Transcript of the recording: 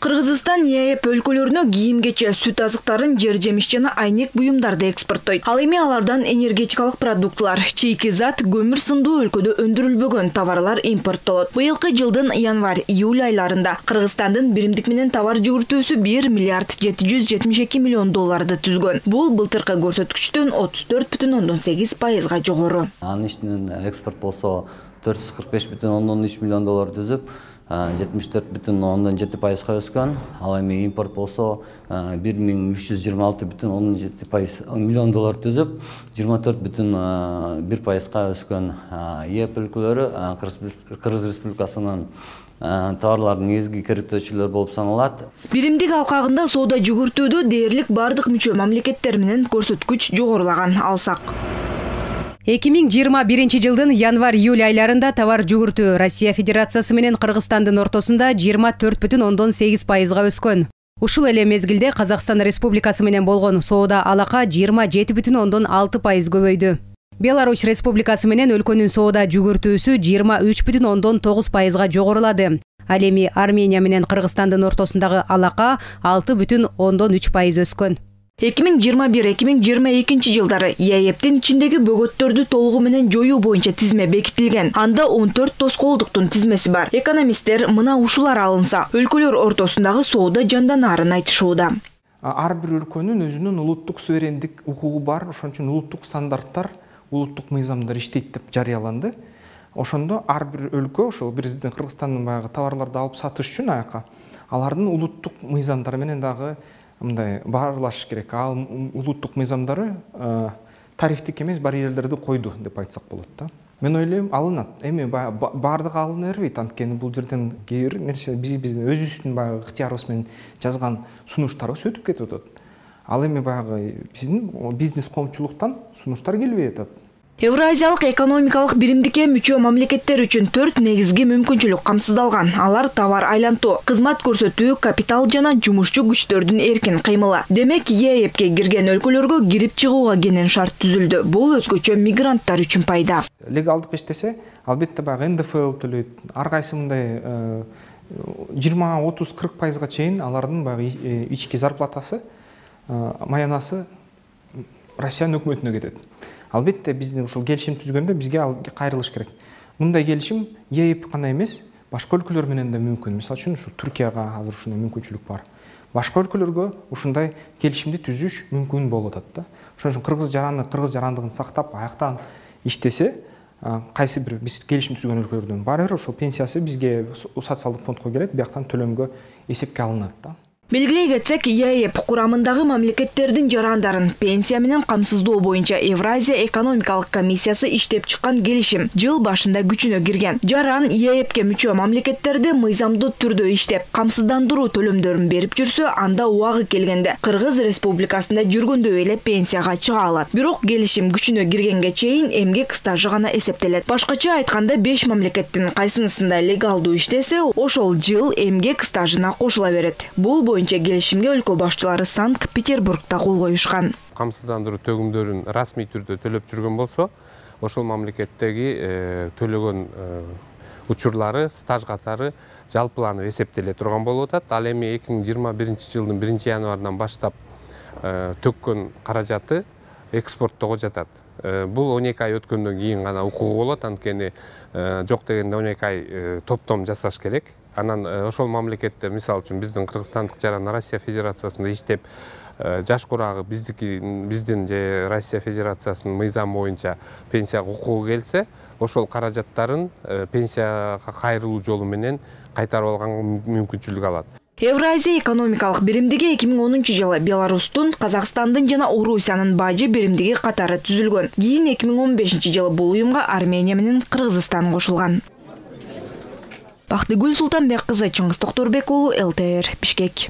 Кыргызстан ЕЭП өлкөлөрүнө кийим-кече, сүт азыктарын, жер жемиш жана айнек буюмдарды экспорттойт. Ал эми алардан энергетикалык продуктлар, чийки зат, көмүр сындуу өлкөдө өндүрүлбөгөн товарлар импорттолот. Быйылкы жылдын январь-июль айларында Кыргызстандын биримдик менен товар жүгүртүүсү 1 миллиард 772 миллион долларды түзгөн. Бул былтыркы көрсөткүчтөн 34,8%га жогору. Анын ичинен экспорт болсо 445,3 миллион доллар түзүп, 74,7%га өскөн. Ал эми импорт болсо 1326,7 миллион доллар түзүп, 24,1%га өскөн. ЕЭП өлкөлөрү Кыргыз Республикасынын товарлардын негизги киргизүүчүлөрү болуп саналат. Биримдик алкагында соода жүгүртүүдө дээрлик бардык мүчө мамлекеттер менен көрсөткүч жогорулаган алсак. 2021 жылдын январь-июль айларында товар жүгүртүү Россия Федерациясы менен Кыргызстандын ортосунда 24,8%га өскөн. Ушул эле мезгилде Казакстан Республикасы менен болгон соода алака 27,6% көбөйдү. Беларусь Республикасы менен өлкөнүн соода жүгүртүүсү 23,9%га жогорулады. Ал эми Армения менен Кыргызстандын ортосундагы алака 6,3% өскөн. 2021-2022 жылдары ЕЭПтин ичиндеги бөгөттөрдү толугу менен жоюу боюнча тизме бекитилген. Анда 14 тоскоолдуктун тизмеси бар. Экономисттер мына ушулар алынса, өлкөлөр ортосундагы соода жанданарын айтышууда. Ар бир өлкөнүн өзүнүн улуттук суверендик укугу бар, ошон үчүн улуттук стандарттар, улуттук мыйзамдар иштейт деп жарыяланды. Ошондо ар бир өлкө, ошол биздин Кыргызстандын баягы товарларды алып сатыш үчүн аяка алардын улуттук мыйзамдары менен дагы мындай баарлаш керек. Ал улуттук мыйзамдары тарифтик эмес барьерлерди койду деп айтсак болот да. Мен ойлойм, алынат. Эми бардыгы алына бербейт, анткени бул жерден кээ бир нерсе биздин өзүбүздүн баягы ыктыярыбыз менен жазган сунуштарыбыз өтүп кетип атат. Ал эми баягы биздин бизнес коомчулуктан сунуштар келбей атат. Евразиялык экономикалык биримдикке мүчө мамлекеттер үчүн 4 негизги мүмкүнчүлүк камсыздалган. Алар товар айлантуу, кызмат көрсөтүү, капитал жана жумушчу күчтөрдүн эркин кыймылы. Демек, ЕЭПке кирген өлкөлөргө кирип чыгууга кенен шарт түзүлдү. Бул өзгөчө мигранттар үчүн пайда. Легалдык иштесе, албетте баягы НДФЛ төлөйт. Ар кайсы мындай 20-30-40%га чейин алардын баягы ички зарплатасы, маянасы Россиянын өкмөтүнө кетет. Албетте биздин ушул келишим түзгөндө бизге ал кайрылыш керек. Мындай келишим ЕЭП гана эмес, башка өлкөлөр менен да мүмкүн. Мисалы үчүн ушу Түркияга азыр ушундай мүмкүнчүлүк бар. Башка өлкөлөргө ушундай келишимди түзүш мүмкүн болуп атат да. Ошон үчүн кыргыз жарандыгын сактап, аяктан иштесе, кайсы бир биз келишим түзгөн өлкөлөрдөн баары бир ошол пенсиясы бизге социалдык фондко келет, бияктан төлөмгө эсепке алынат да. Белгилей кетсек, ЕЭП курамындагы мамлекеттердин жарандарын пенсия менен камсыздоо боюнча Евразия экономикалык комиссиясы иштеп чыккан келишим жыл башында күчүнө кирген. Жаран ЕЭПке мүчө мамлекеттерде мыйзамдуу түрдө иштеп, камсыздандыруу төлөмдөрүн берип жүрсө, анда убагы келгенде Кыргыз Республикасында жүргөндөй эле пенсияга чыга алат. Бирок келишим күчүнө киргенге чейин эмгек стажы гана эсептелет. Башкача айтканда 5 мамлекеттин кайсынысында легалдуу иштесе, ошол жыл эмгек стажына кошула берет. Бул боюнча келишимге өлкө башчылары Санкт-Петербургда кол коюшкан. Камсыздандыруу төгүмдөрүн расмий түрдө төлөп жүргөн болсо, ошол мамлекеттеги төлөгөн учурлары, стаж катары жалпыланып эсептеле турган болуп атат. Ал эми 2021 жылдын 1 январынан баштап төккөн каражаты экспорттого жатат. Бул 12 ай өткөндөн кийин гана укугу болот, анткени жок дегенде 12 ай топтом жасаш керек. Анан ошол мамлекетте, мисалы үчүн биздин кыргызстандык жаран Россия Федерациясында иштеп, жаш курагы биздин же Россия Федерациясынын мыйзамы боюнча пенсияга укугу келсе, ошол каражаттарын пенсияга кайрылуу жолу менен кайтарып алганга мүмкүнчүлүк алат. Евразия экономикалык биримдиги 2010 жылы Беларустун, Казакстандын жана Орусиянын бажы биримдиги катары түзүлгөн. Кийин 2015 жылы бул уюмга Армения менен Кыргызстан кошулган. Бактыгүл Султанбек кызы, Чыңгыз Токторбек уулу, ЛТР, Бишкек.